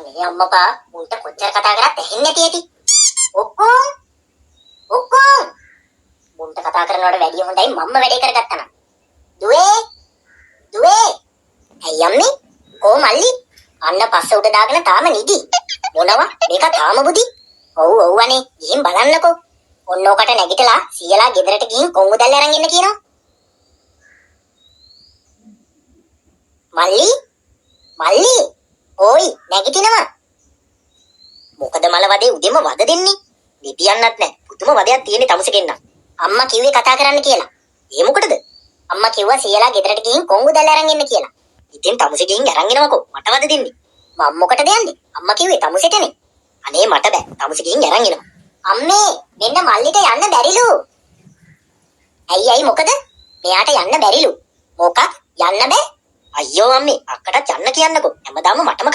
අනේ අම්මපා මුන්ට කොච්චර කතා කරත් ඇහෙන්නේ නැති ඇති. ඔක්කොම මුන්ට කතා කරනවට වැඩිය හොඳයි මම්ම වැඩේ කරගත්තා නම්. දුවේ ඇයි අම්මේ කොහොම මල්ලි අන්න පස්ස උඩ දාගෙන තාම නිදි මොනවා මේක තාම බුදි. ඔව් අනේ ගිහින් බලන්නකෝ. ඔන්න ඔකට නැගිටලා සීයලා ගෙදරට ගිහින් කොංගු දැල්ල අරන් එන්න කියනවා. මල්ලි ඕයි නැගිටිනවා. මොකද මල වදේ උදෙම වද දෙන්නේ. ලිපියන්නත් නැහැ. පුදුම වදයක් තියෙන්නේ තමුසෙකෙන්න. අම්මා කිව්වේ කතා කරන්න කියලා. ඒ මොකටද? අම්මා කිව්වා සීයලා ගෙදරට ගිහින් කොංගු දැල්ල අරන් එන්න කියලා. ඉතින් තමුසෙ ගිහින් අරන් එනවකෝ. මට වද දෙන්නේ. මම මොකටද යන්නේ? අම්මා කිව්වේ තමුසෙටනේ. අනේ මට බෑ. තමුසෙ ගිහින් අරන් එනවා. අම්මේ මෙන්න මල්ලිට යන්න බැරිලු. ඇයි මොකද? මෙයාට යන්න බැරිලු. මොකක්? යන්න බෑ. අයියෝ අම්මේ අක්කටත් යන්න කියන්නකෝ. හැමදාම මටම